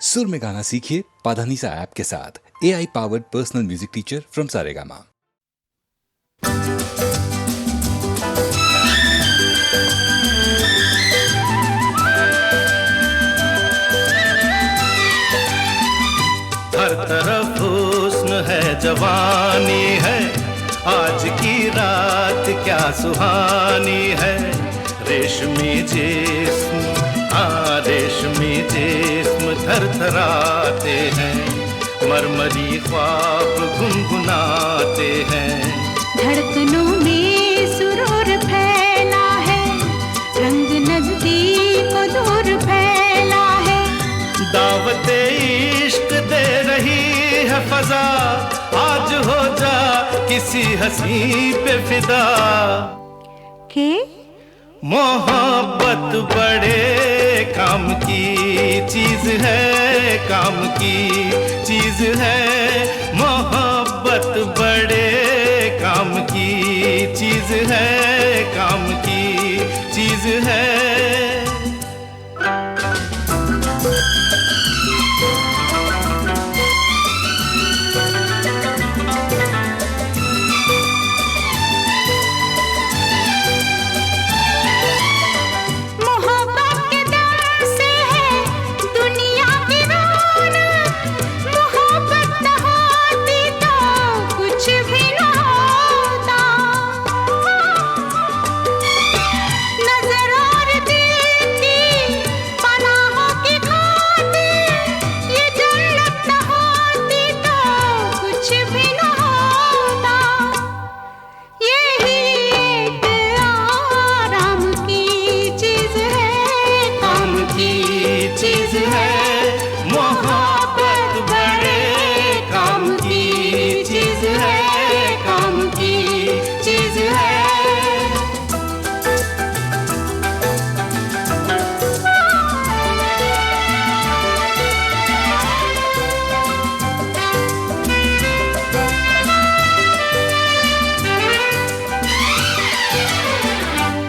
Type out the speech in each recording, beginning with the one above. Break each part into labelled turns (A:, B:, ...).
A: सुर में गाना सीखिए पाधानीसा ऐप के साथ। AI powered personal music teacher from Saregama.
B: हर तरफ हुस्न है, जवानी है, आज की रात क्या सुहानी है। रेशमी जिस्म, रेशमी जिस्म थरथराते हैं, मरमरी ख्वाब गुनगुनाते हैं।
C: धड़कनों में सुरूर फैला है, रंग नजदीक दूर फैला है।
B: दावते इश्क दे रही है फजा, आज हो जा किसी हंसी पे फिदा।
C: के
B: मोहब्बत बड़े काम की चीज है, काम की चीज है। मोहब्बत बड़े काम की चीज है, काम की चीज है।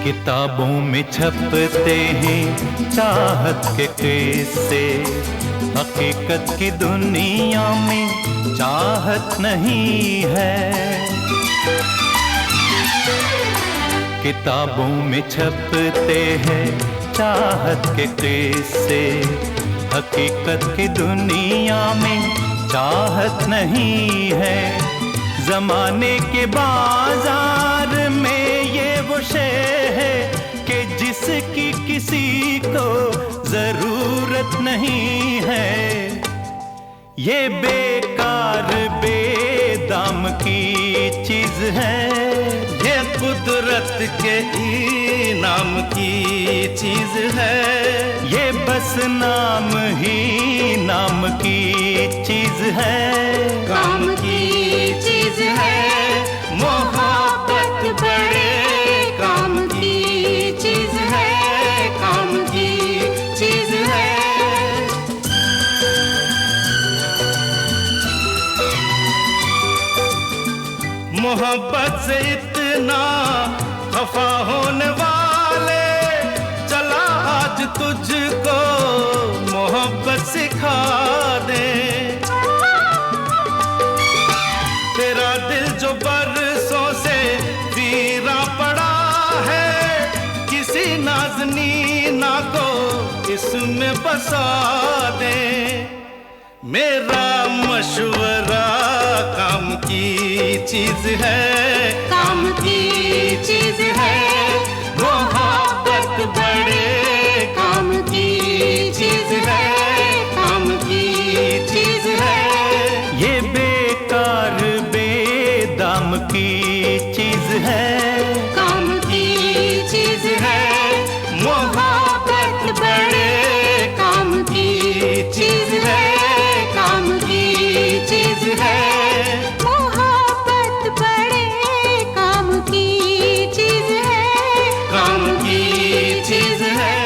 B: किताबों में छपते हैं चाहत के किस्से, हकीकत की दुनिया में चाहत नहीं है। किताबों में छपते हैं चाहत के किस्से, हकीकत की दुनिया में चाहत नहीं है। जमाने के बाजार में ये वो शे है कि जिसकी किसी को जरूरत नहीं है। ये बेकार बेदाम की चीज है, ये कुदरत के इनाम की चीज है। ये बस नाम ही नाम की चीज है, काम की चीज है। मोहब्बत बड़े काम की चीज है, काम की चीज है। मोहब्बत से इतना खफा होने वाले, चला आज तुझको मोहब्बत सिखा दे। तेरा दिल जो बरसों से वीरा पड़ा है, किसी नाज़नीना को इसमें बसा दे। मेरा मशवरा काम की चीज है, काम की चीज है। मोहब्बत बड़े काम की चीज है, काम की चीज है। ये बेकार बेदाम की चीज है, काम की चीज है। मोहब्बत बड़े काम की चीज है, काम की चीज है।
C: मोहब्बत बड़े काम की चीज है,
B: काम की चीज है।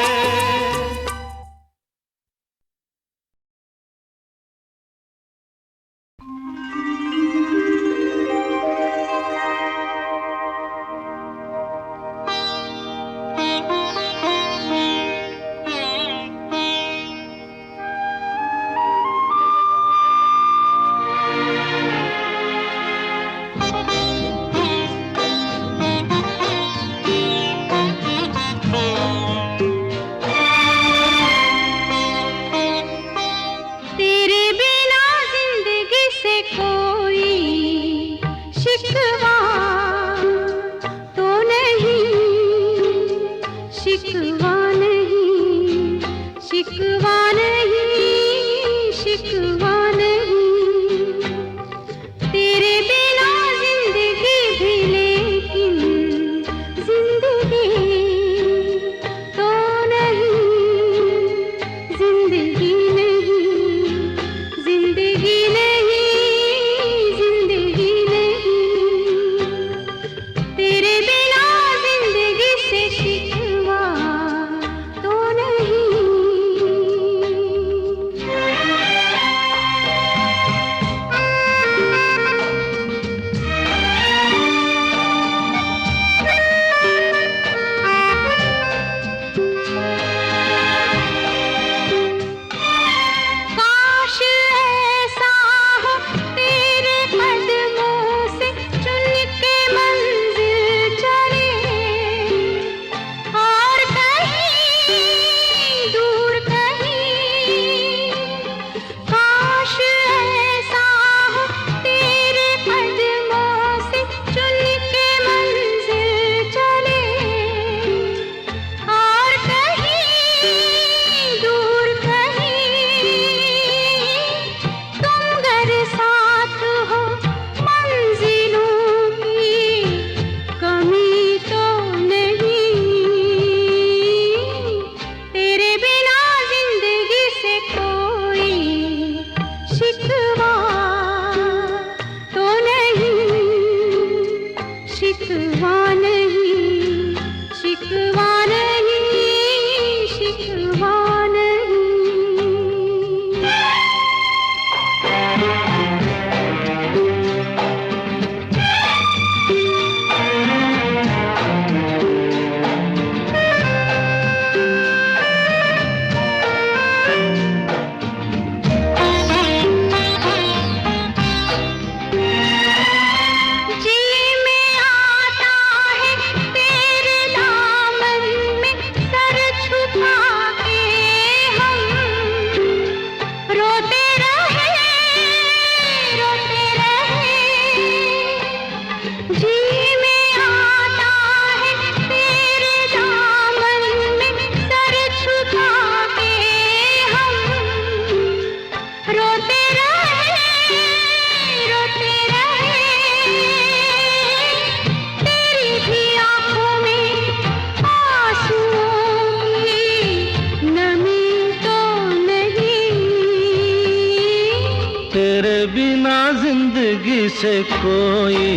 B: बिना जिंदगी से कोई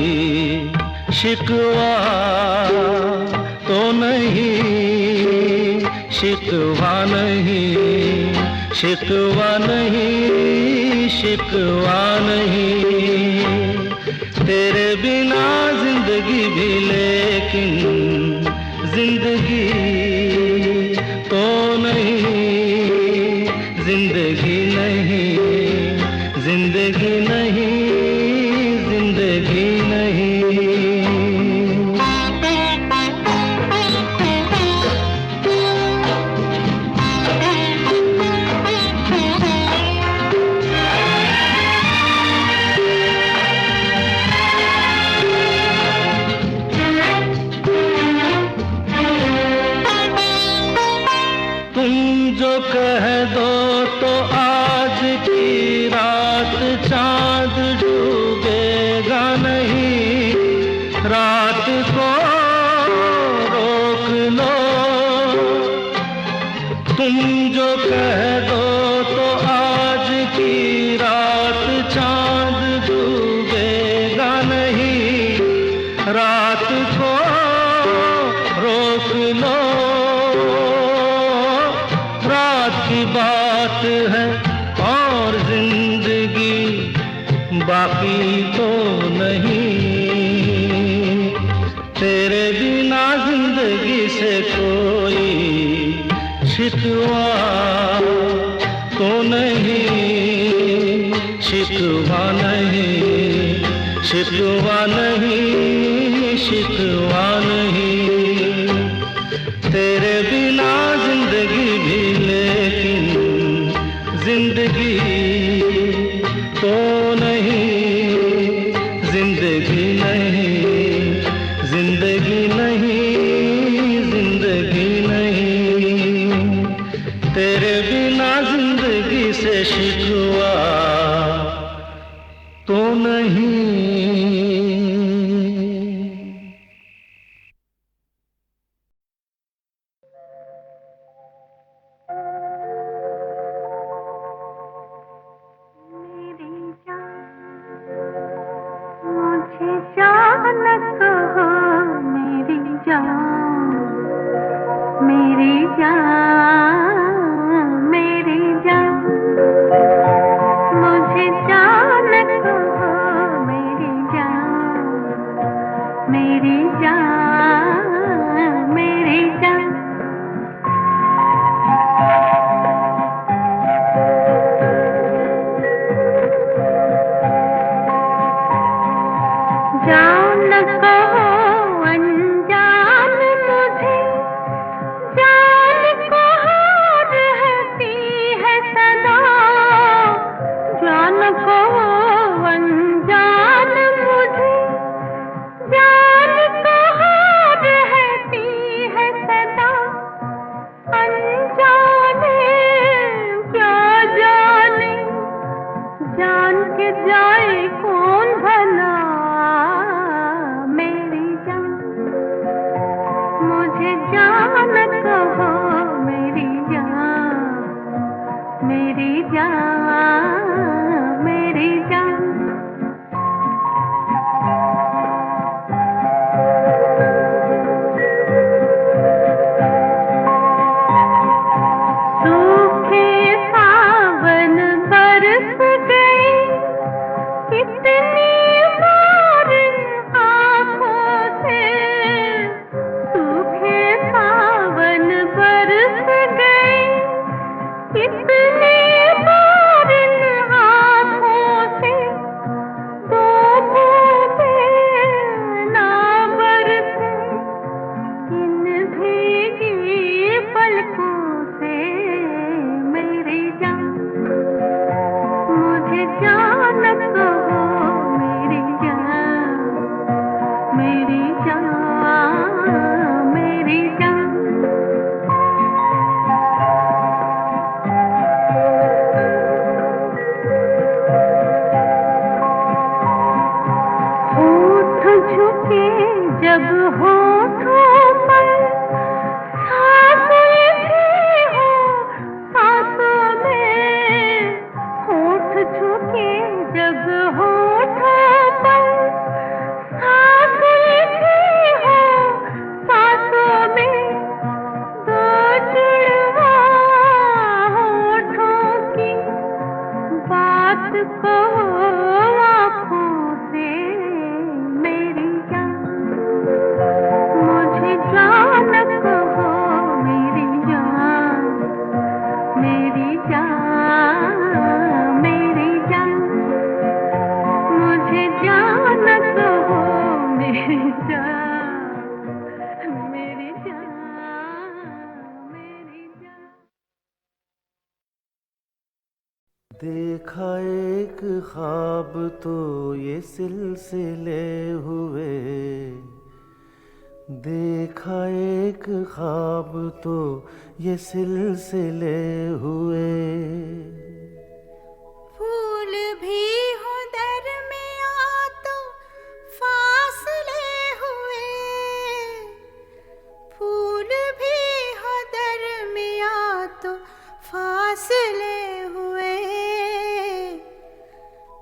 B: शिकवा तो नहीं, शिकवा नहीं, शिकवा नहीं, शिकवा नहीं। तेरे बिना जिंदगी भी लेकिन जिंदगी तो नहीं, जिंदगी नहीं, जिंदगी नहीं, जिंदगी नहीं। तुम जो कह दो तो आज की रात चांद डूबेगा नहीं, रात को रोक लो। तुम जो कह दो तो आज की रात चांद डूबेगा नहीं, रात को रोक लो। रात की बात है और जिंदगी बाकी तो नहीं। तेरे बिना जिंदगी से कोई शिकवा तो नहीं, शिकवा नहीं, शिकवा नहीं, शिकवा नहीं। तेरे बिना जिंदगी भी लेकिन जिंदगी तो नहीं, जिंदगी नहीं, जिंदगी नहीं, जिंदगी नहीं। तेरे बिना जिंदगी से शिकवा तो नहीं।
C: मुझे जान कहो मेरी जान, मेरी जान, मेरी जान। मुझे जान कहो मेरी जान, मेरी जान, मेरी जान। जान कहो अनजान मुझे, जान कहो रहती है सदा। जान कहो अनजान मुझे, जान कहो रहती है सदा। अनजाने क्या जाने, जान के जाए कौन भला। मेरी जान, मुझे जान कहो मेरी जान, मेरी जान, मेरी जान। सूखे सावन बरस गए, को आँखों से मेरी जान, मुझे जान कहो मेरी जान, मेरी जान, मेरी जान, मुझे जान कहो मेरी जान, मेरी जान, मेरी जान।
B: देखा एक ख्वाब तो ये सिलसिले हुए, देखा एक ख्वाब तो ये सिलसिले हुए।
C: फूल भी हो दरमियां तो फासले हुए, फूल भी हो दरमियां तो फासले हुए।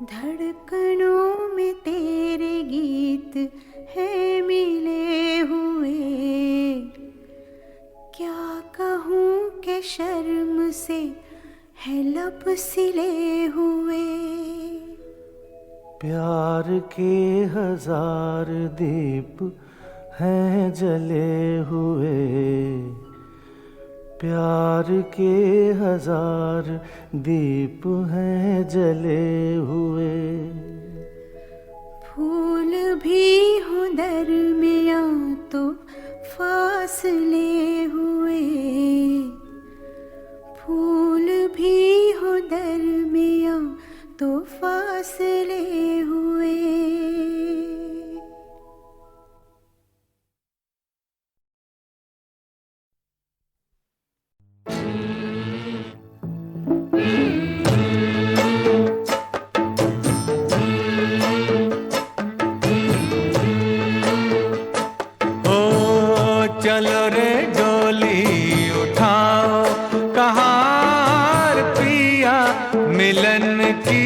C: धड़कनों में तेरे गीत है मिले हुए, क्या कहूँ कि शर्म से है लब सिले हुए।
B: प्यार के हजार दीप हैं जले हुए, प्यार के हजार दीप हैं जले हुए।
C: फूल भी हो दरमियां तो फासले हुए, फूल भी हो दरमियां तो फासले हुए।
B: चलो रे डोली उठाओ कहार पिया, मिलन की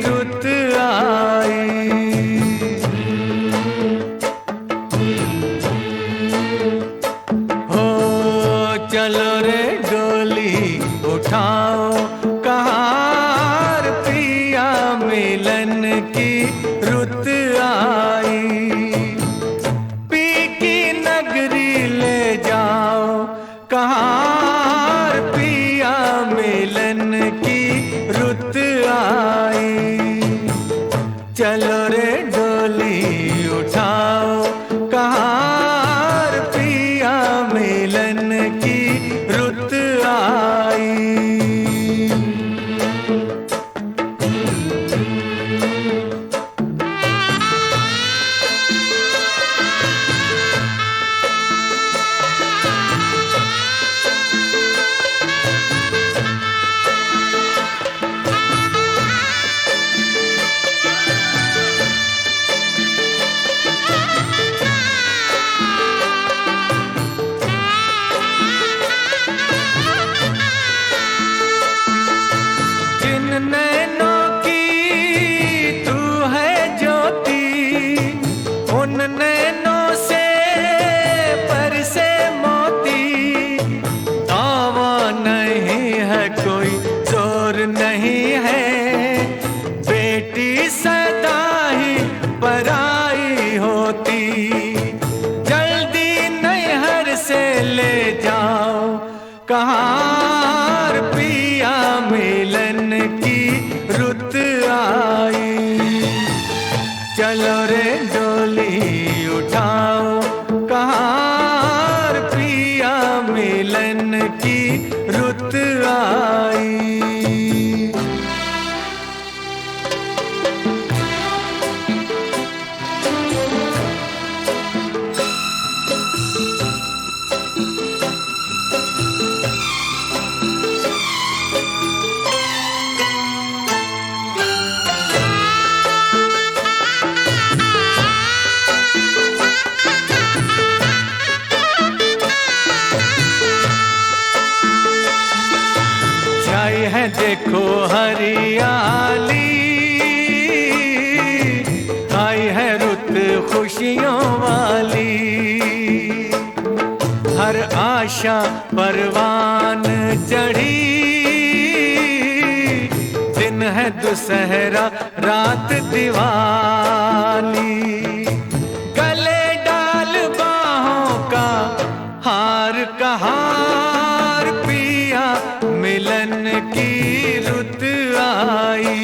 B: रुत आई। हो चलो रे डोली उठाओ कहार पिया, मिलन की रुत आई। कहार पिया, मिलन की रुत आई। चलो रे डोली उठाओ कहार पिया, मिलन की रुत आई। नहीं है बेटी सदा ही पराई होती, जल्दी नैहर से ले जाओ कहार पिया, मिलन की रुत आई। चलो रे डोली उठाओ कहार पिया, मिलन की रुत आई। है देखो हरियाली, आई है रुत खुशियों वाली। हर आशा परवान चढ़ी, दिन है दुसहरा रात दिवाली, गले डाल बाहों का हार कहार पिया, मिलन की रुत आई।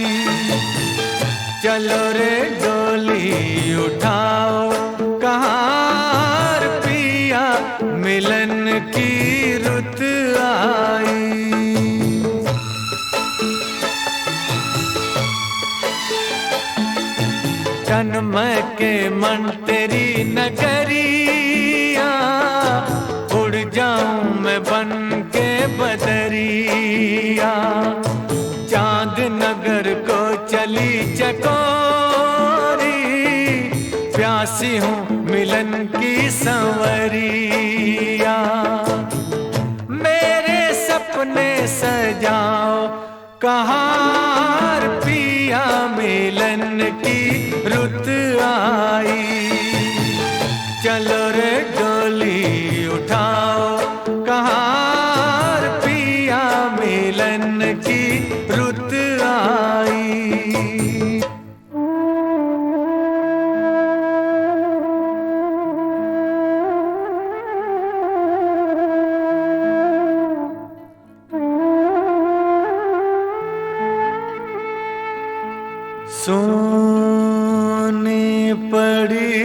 B: चलो रे डोली उठाओ कहार पिया, मिलन की रुत आई। जन्म के मन तेरी नगरिया, उड़ जाऊं मैं बन के बदरिया। चांद नगर को चली चकोरी, प्यासी हूँ मिलन की संवरिया। मेरे सपने सजाओ कहार पिया, मिलन की रुत आई। चलो रे डोली उठाओ कहार पिया, मिलन की रुत आई। सोनी पड़ी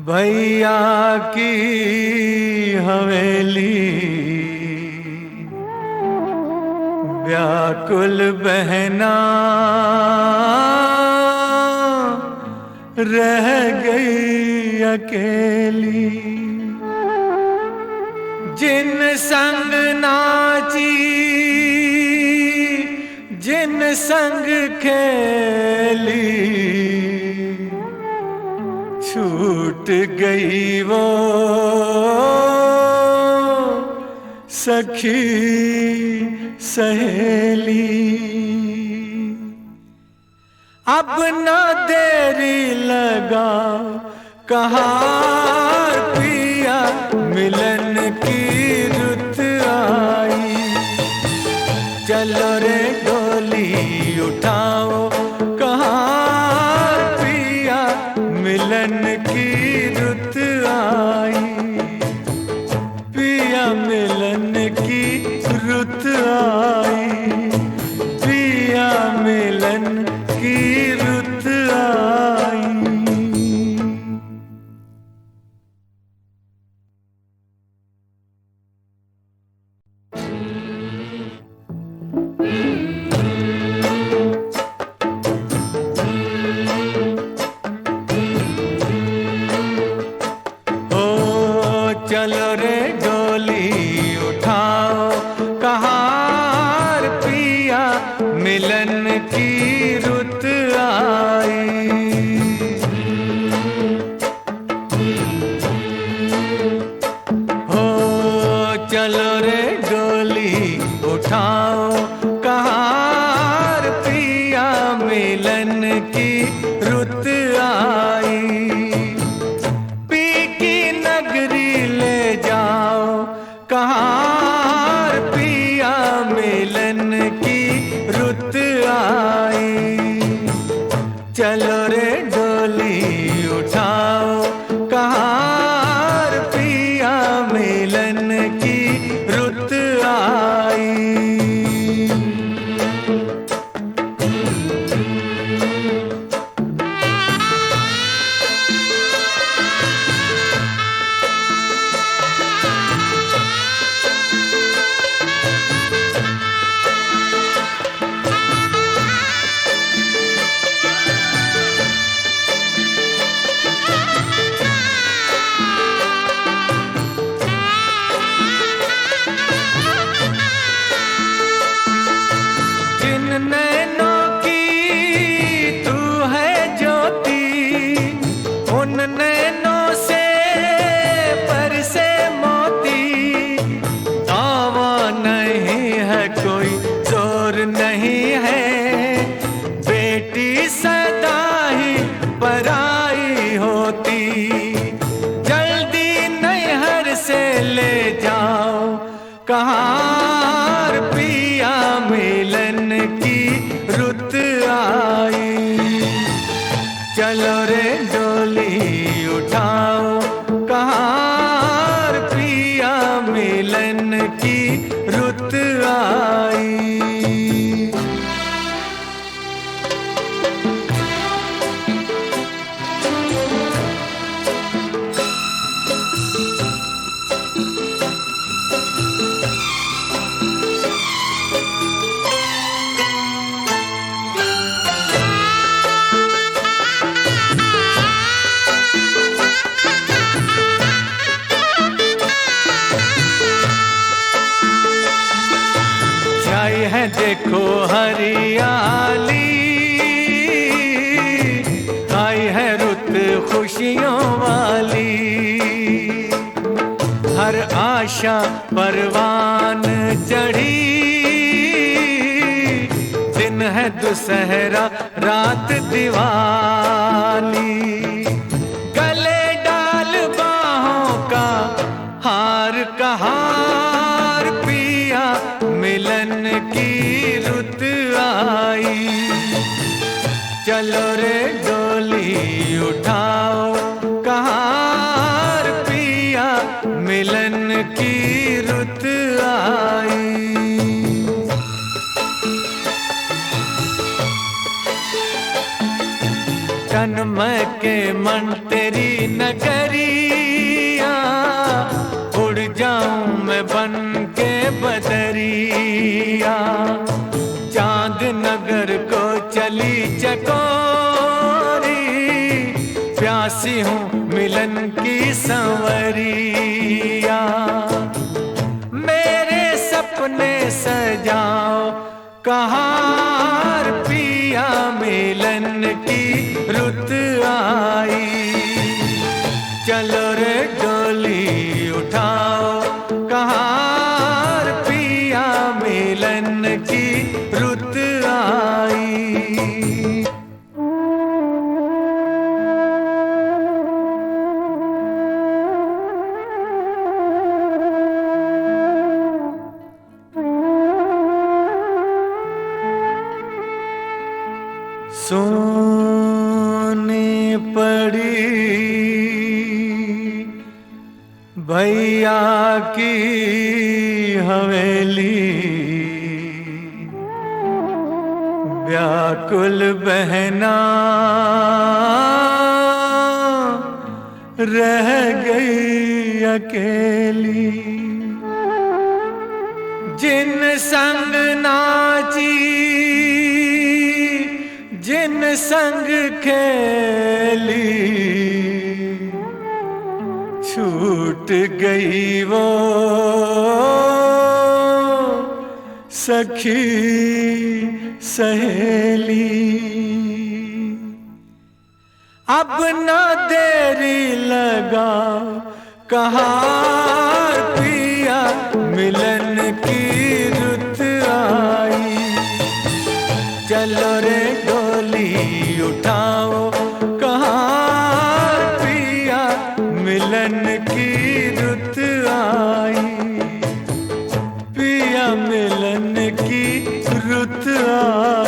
B: भैया की हवेली, व्याकुल बहना रह गई अकेली। जिन संग नाची जिन संग खेली, छूट गई वो सखी सहेली। अब ना देरी लगा कहार पिया, मिलन की रुत आई। चलो रे डोली उठाओ कहार पिया, मिलन की रुत आई। पिया मिलन की रुत आई, पिया मिलन की रुत आई। चलो रे डोली उठाओ कहार पिया, मिलन की रुत आई। हो चलो रे डोली उठाओ कहार पिया, मिलन की रुत आई। कहार पिया, मिलन की रुत आई। है देखो हरियाली, आई है रुत खुशियों वाली। हर आशा परवान चढ़ी, दिन है दुसहरा रात दिवाली। गले डाल बाहों का हार का हार पिया, मिलन की रुत आई। चलो रे डोली उठाओ कहार पिया, मिलन की रुत आई। तन्मय के मन तेरी नगरिया, उड़ जाऊं मैं बन के बदरिया। चांद नगर को चली चकोरी, प्यासी हूँ मिलन की संवरिया। मेरे सपने सजाओ कहार पिया, मिलन की रुत आई। चलो रे डोली उठाओ कहार पिया, मिलन की रुत आई। सोनी पड़ी भैया की हवेली, व्याकुल बहना रह गई अकेली। जिन संग नाची जिन संग खेली, छूट गई वो सखी सहेली। अब न देरी लगा कहार पिया, मिलन की रुत आई। चलो रे डोली उठाओ कहार पिया, मिलन की रुत आई। पिया मिलन की रुत आई।